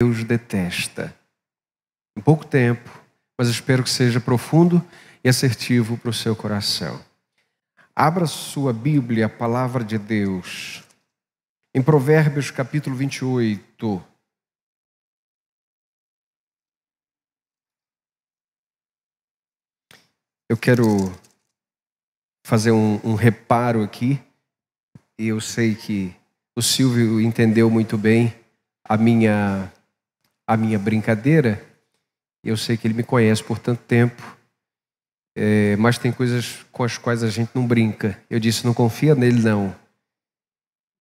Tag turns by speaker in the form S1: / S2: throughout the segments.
S1: Deus detesta. Em pouco tempo, mas espero que seja profundo e assertivo para o seu coração. Abra sua Bíblia, a palavra de Deus, em Provérbios capítulo 28. Eu quero fazer um reparo aqui, e eu sei que o Silvio entendeu muito bem a minha brincadeira. Eu sei que ele me conhece por tanto tempo, mas tem coisas com as quais a gente não brinca. Eu disse, não confia nele não.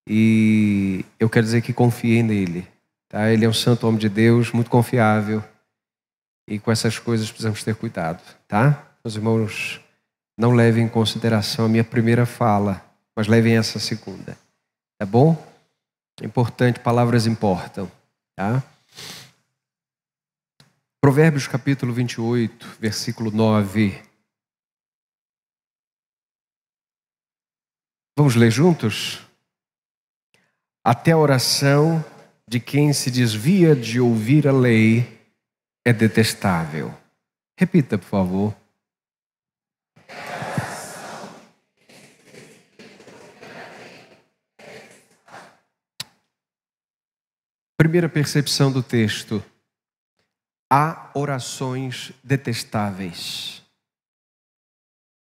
S1: E eu quero dizer que confiei nele. Tá? Ele é um santo homem de Deus, muito confiável. E com essas coisas precisamos ter cuidado. Tá? Meus irmãos, não levem em consideração a minha primeira fala, mas levem essa segunda. Tá bom? É importante, palavras importam. Tá? Provérbios capítulo 28, versículo 9. Vamos ler juntos? Até a oração de quem se desvia de ouvir a lei é detestável. Repita, por favor. Primeira percepção do texto. Há orações detestáveis.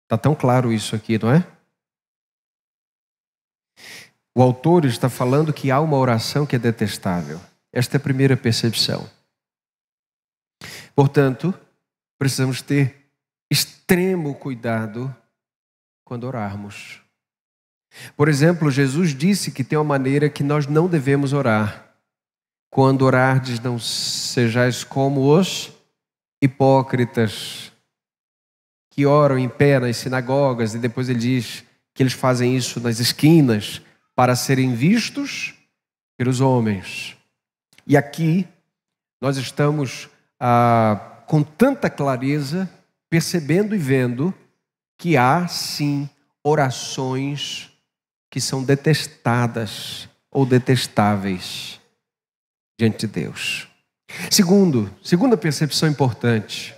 S1: Está tão claro isso aqui, não é? O autor está falando que há uma oração que é detestável. Esta é a primeira percepção. Portanto, precisamos ter extremo cuidado quando orarmos. Por exemplo, Jesus disse que tem uma maneira que nós não devemos orar. Quando orardes, não sejais como os hipócritas, que oram em pé nas sinagogas, e depois ele diz que eles fazem isso nas esquinas para serem vistos pelos homens. E aqui nós estamos com tanta clareza percebendo e vendo que há sim orações que são detestadas ou detestáveis diante de Deus. Segunda percepção importante.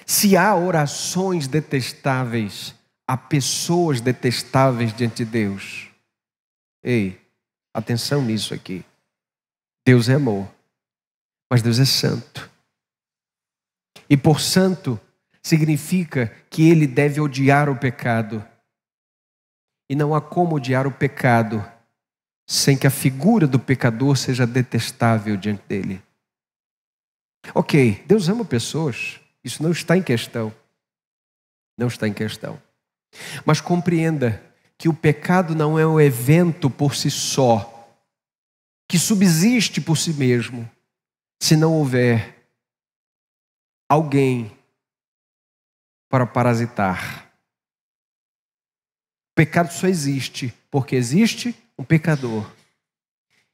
S1: Se há orações detestáveis, há pessoas detestáveis diante de Deus. Ei, atenção nisso aqui. Deus é amor, mas Deus é santo. E por santo, significa que Ele deve odiar o pecado. E não há como odiar o pecado sem que a figura do pecador seja detestável diante dele. Ok, Deus ama pessoas, isso não está em questão. Não está em questão. Mas compreenda que o pecado não é um evento por si só, que subsiste por si mesmo, se não houver alguém para parasitar. O pecado só existe porque existe um pecador.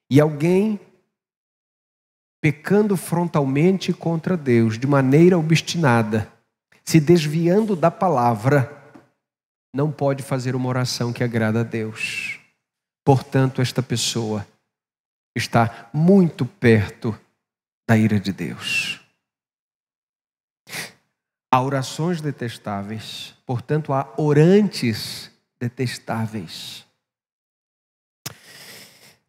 S1: E alguém pecando frontalmente contra Deus, de maneira obstinada, se desviando da palavra, não pode fazer uma oração que agrada a Deus. Portanto, esta pessoa está muito perto da ira de Deus. Há orações detestáveis, portanto, há orantes detestáveis.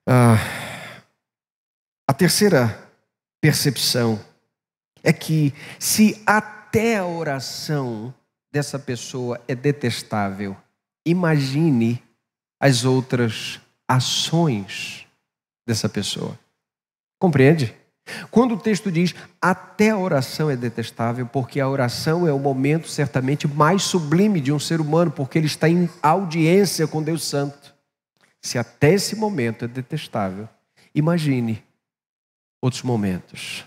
S1: A terceira percepção é que se até a oração dessa pessoa é detestável, imagine as outras ações dessa pessoa. Compreende? Quando o texto diz até a oração é detestável, porque a oração é o momento certamente mais sublime de um ser humano, porque ele está em audiência com Deus Santo. Se até esse momento é detestável, imagine outros momentos.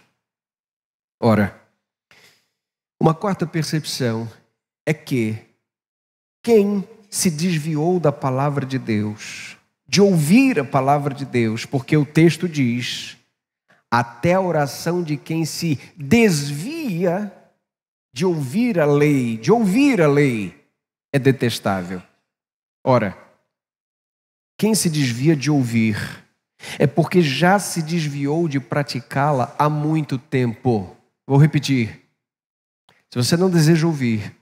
S1: Ora, uma quarta percepção é que quem se desviou da palavra de Deus, de ouvir a palavra de Deus, porque o texto diz, até a oração de quem se desvia de ouvir a lei, é detestável. Ora, quem se desvia de ouvir é porque já se desviou de praticá-la há muito tempo. Vou repetir. Se você não deseja ouvir,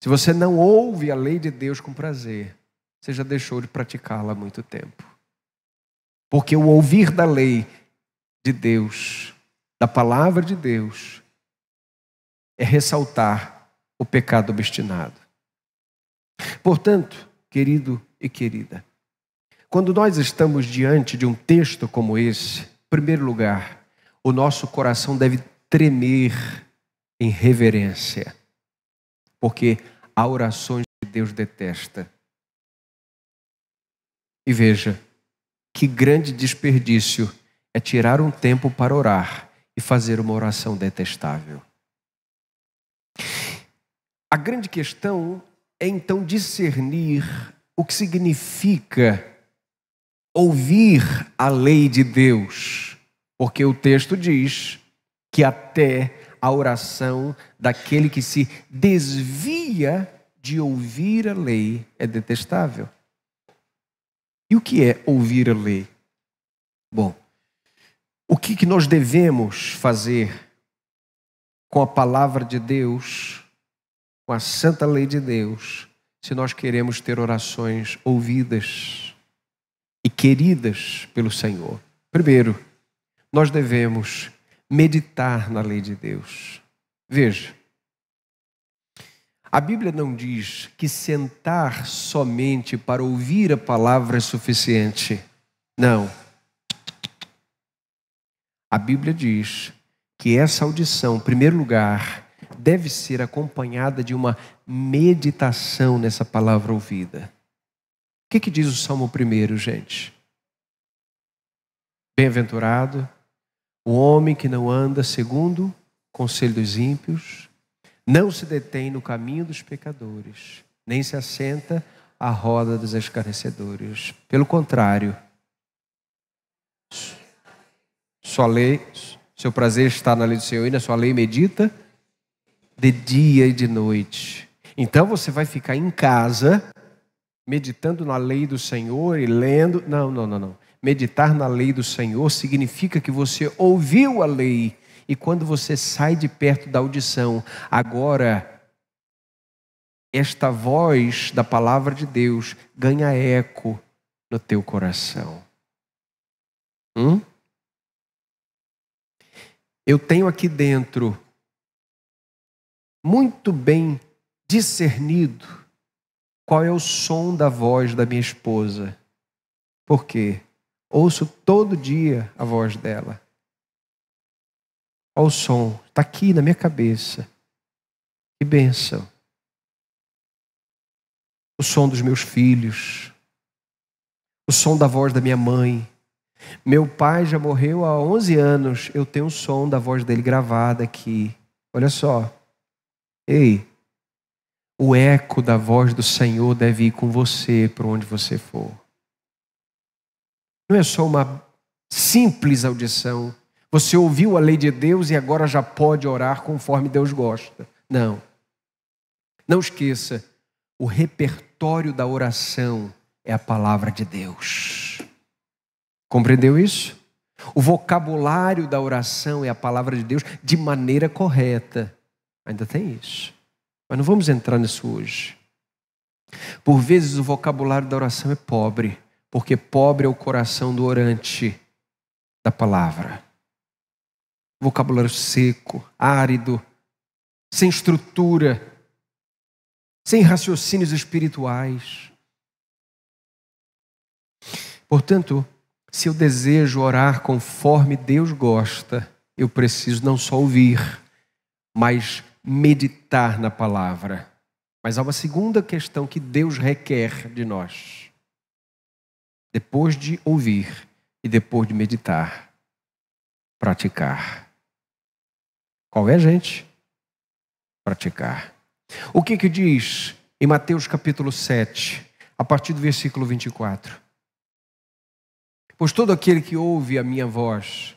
S1: se você não ouve a lei de Deus com prazer, você já deixou de praticá-la há muito tempo. Porque o ouvir da lei de Deus, da palavra de Deus, é ressaltar o pecado obstinado. Portanto, querido e querida, quando nós estamos diante de um texto como esse, em primeiro lugar, o nosso coração deve tremer em reverência, porque há orações que Deus detesta. E veja, que grande desperdício é tirar um tempo para orar e fazer uma oração detestável. A grande questão é então discernir o que significa ouvir a lei de Deus, porque o texto diz que até a oração daquele que se desvia de ouvir a lei é detestável. E o que é ouvir a lei? Bom, o que nós devemos fazer com a palavra de Deus, com a santa lei de Deus, se nós queremos ter orações ouvidas e queridas pelo Senhor? Primeiro, nós devemos meditar na lei de Deus. Veja, a Bíblia não diz que sentar somente para ouvir a palavra é suficiente. Não. A Bíblia diz que essa audição, em primeiro lugar, deve ser acompanhada de uma meditação nessa palavra ouvida. O que diz o Salmo 1, gente? Bem-aventurado o homem que não anda segundo o conselho dos ímpios, não se detém no caminho dos pecadores, nem se assenta à roda dos escarnecedores. Pelo contrário, sua lei, seu prazer está na lei do Senhor e na sua lei medita de dia e de noite. Então você vai ficar em casa meditando na lei do Senhor e lendo. Não. Meditar na lei do Senhor significa que você ouviu a lei e quando você sai de perto da audição, agora esta voz da palavra de Deus ganha eco no teu coração. Eu tenho aqui dentro muito bem discernido qual é o som da voz da minha esposa. Por quê? Ouço todo dia a voz dela. Olha o som, está aqui na minha cabeça. Que bênção. O som dos meus filhos. O som da voz da minha mãe. Meu pai já morreu há 11 anos. Eu tenho o som da voz dele gravada aqui. Olha só. Ei, o eco da voz do Senhor deve ir com você para onde você for. Não é só uma simples audição. Você ouviu a lei de Deus e agora já pode orar conforme Deus gosta. Não. Não esqueça, o repertório da oração é a palavra de Deus. Compreendeu isso? O vocabulário da oração é a palavra de Deus de maneira correta. Ainda tem isso. Mas não vamos entrar nisso hoje. Por vezes o vocabulário da oração é pobre, porque pobre é o coração do orante da palavra. Vocabulário seco, árido, sem estrutura, sem raciocínios espirituais. Portanto, se eu desejo orar conforme Deus gosta, eu preciso não só ouvir, mas meditar na palavra. Mas há uma segunda questão que Deus requer de nós. Depois de ouvir e depois de meditar, praticar. Qual é, gente? Praticar. O que diz em Mateus capítulo 7, a partir do versículo 24? Pois todo aquele que ouve a minha voz,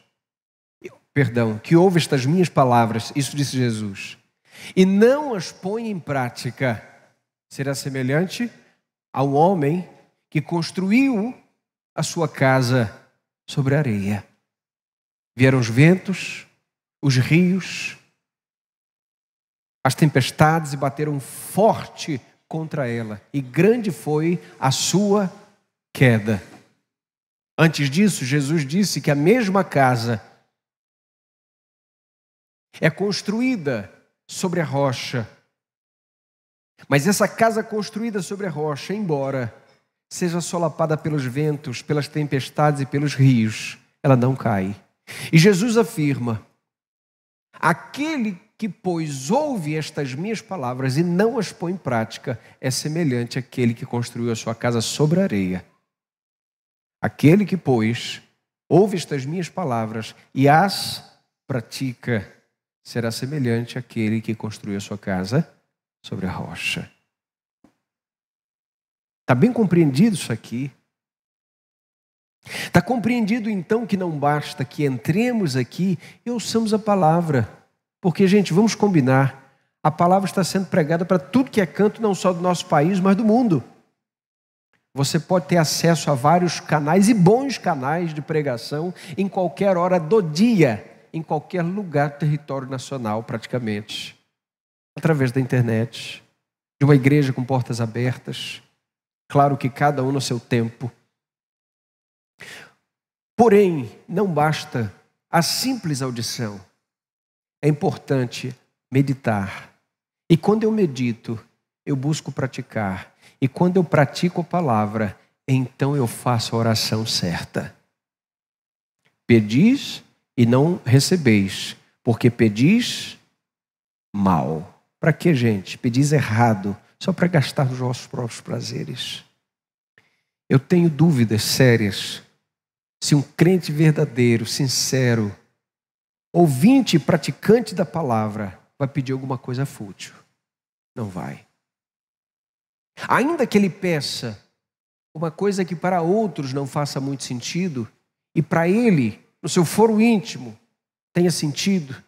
S1: que ouve estas minhas palavras, isso disse Jesus, e não as põe em prática, será semelhante a um homem que construiu a sua casa sobre a areia. Vieram os ventos, os rios, as tempestades e bateram forte contra ela. E grande foi a sua queda. Antes disso, Jesus disse que a mesma casa é construída sobre a rocha. Mas essa casa construída sobre a rocha, embora seja solapada pelos ventos, pelas tempestades e pelos rios, ela não cai. E Jesus afirma: aquele que, pois, ouve estas minhas palavras e não as põe em prática, é semelhante àquele que construiu a sua casa sobre a areia. Aquele que, pois, ouve estas minhas palavras e as pratica, será semelhante àquele que construiu a sua casa sobre a rocha. Está bem compreendido isso aqui? Está compreendido então que não basta que entremos aqui e ouçamos a palavra. Porque, gente, vamos combinar, a palavra está sendo pregada para tudo que é canto, não só do nosso país, mas do mundo. Você pode ter acesso a vários canais e bons canais de pregação em qualquer hora do dia, em qualquer lugar do território nacional, praticamente. Através da internet, de uma igreja com portas abertas. Claro que cada um no seu tempo. Porém, não basta a simples audição. É importante meditar. E quando eu medito, eu busco praticar. E quando eu pratico a palavra, então eu faço a oração certa. Pedis e não recebeis, porque pedis mal. Para que, gente? Pedis errado, só para gastar os vossos próprios prazeres. Eu tenho dúvidas sérias se um crente verdadeiro, sincero, ouvinte e praticante da palavra vai pedir alguma coisa fútil. Não vai. Ainda que ele peça uma coisa que para outros não faça muito sentido, e para ele, no seu foro íntimo, tenha sentido,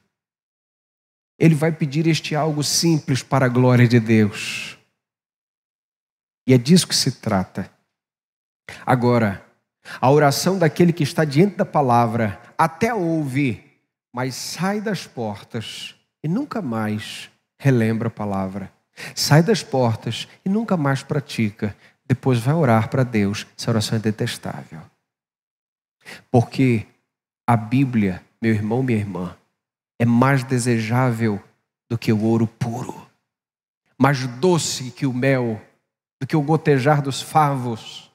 S1: ele vai pedir este algo simples para a glória de Deus. E é disso que se trata. Agora, a oração daquele que está diante da palavra até ouve, mas sai das portas e nunca mais relembra a palavra. Sai das portas e nunca mais pratica. Depois vai orar para Deus. Essa oração é detestável. Porque a Bíblia, meu irmão, minha irmã, é mais desejável do que o ouro puro. Mais doce que o mel, do que o gotejar dos favos.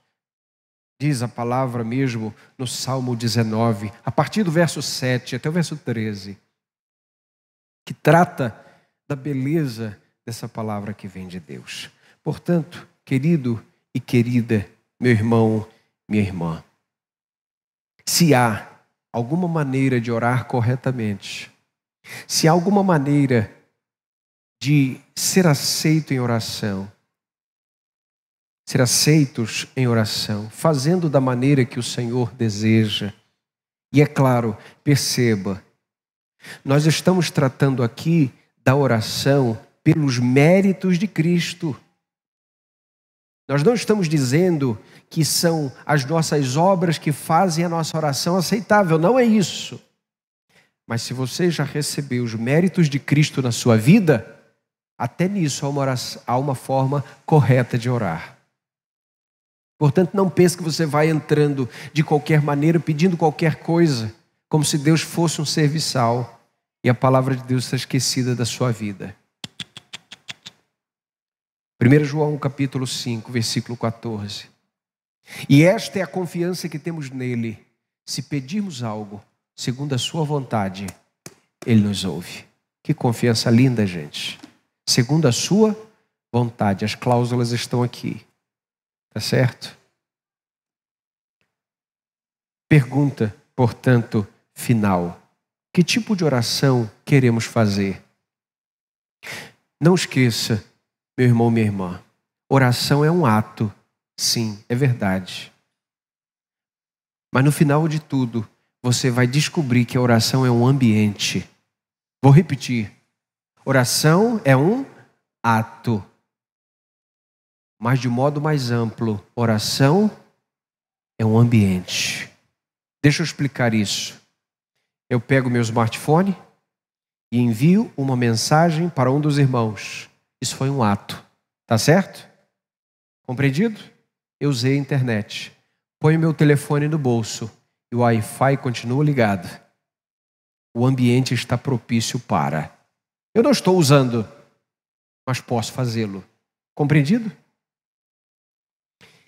S1: Diz a palavra mesmo no Salmo 19, a partir do verso 7 até o verso 13, que trata da beleza dessa palavra que vem de Deus. Portanto, querido e querida, meu irmão, minha irmã, se há alguma maneira de orar corretamente, se há alguma maneira de ser aceito em oração, ser aceitos em oração, fazendo da maneira que o Senhor deseja. E é claro, perceba, nós estamos tratando aqui da oração pelos méritos de Cristo. Nós não estamos dizendo que são as nossas obras que fazem a nossa oração aceitável, não é isso. Mas se você já recebeu os méritos de Cristo na sua vida, até nisso há uma forma correta de orar. Portanto, não pense que você vai entrando de qualquer maneira, pedindo qualquer coisa, como se Deus fosse um serviçal e a palavra de Deus está esquecida da sua vida. 1 João capítulo 5, versículo 14. E esta é a confiança que temos nele. Se pedirmos algo segundo a sua vontade, ele nos ouve. Que confiança linda, gente. Segundo a sua vontade. As cláusulas estão aqui. Tá certo? Pergunta, portanto, final. Que tipo de oração queremos fazer? Não esqueça, meu irmão, minha irmã, oração é um ato, sim, é verdade. Mas no final de tudo, você vai descobrir que a oração é um ambiente. Vou repetir. Oração é um ato. Mas de modo mais amplo, oração é um ambiente. Deixa eu explicar isso. Eu pego meu smartphone e envio uma mensagem para um dos irmãos. Isso foi um ato. Tá certo? Compreendido? Eu usei a internet. Ponho meu telefone no bolso e o Wi-Fi continua ligado. O ambiente está propício para. Eu não estou usando, mas posso fazê-lo. Compreendido?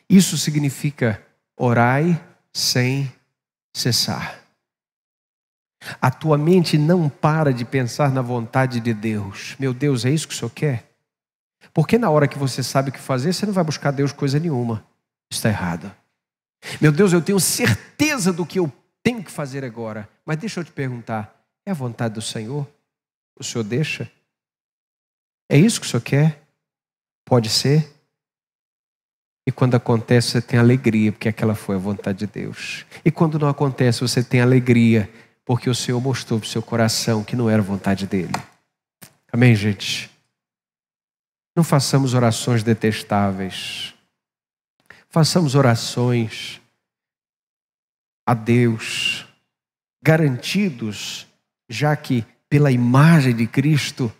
S1: Isso significa orai sem cessar. A tua mente não para de pensar na vontade de Deus. Meu Deus, é isso que o Senhor quer? Porque na hora que você sabe o que fazer, você não vai buscar Deus coisa nenhuma. Isso está errado. Meu Deus, eu tenho certeza do que eu tenho que fazer agora. Mas deixa eu te perguntar, é a vontade do Senhor? O Senhor deixa? É isso que o Senhor quer? Pode ser? E quando acontece, você tem alegria, porque aquela foi a vontade de Deus. E quando não acontece, você tem alegria, porque o Senhor mostrou para o seu coração que não era a vontade dele. Amém, gente? Não façamos orações detestáveis. Façamos orações a Deus, garantidos, já que pela imagem de Cristo,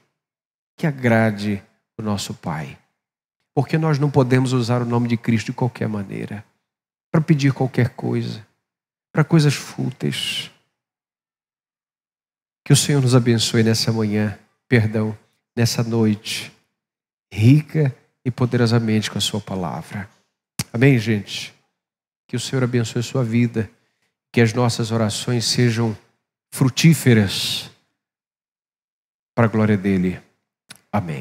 S1: que agrade o nosso Pai. Porque nós não podemos usar o nome de Cristo de qualquer maneira, para pedir qualquer coisa, para coisas fúteis. Que o Senhor nos abençoe nessa manhã, nessa noite, rica e poderosamente com a sua palavra. Amém, gente? Que o Senhor abençoe a sua vida, que as nossas orações sejam frutíferas para a glória dele. Amém.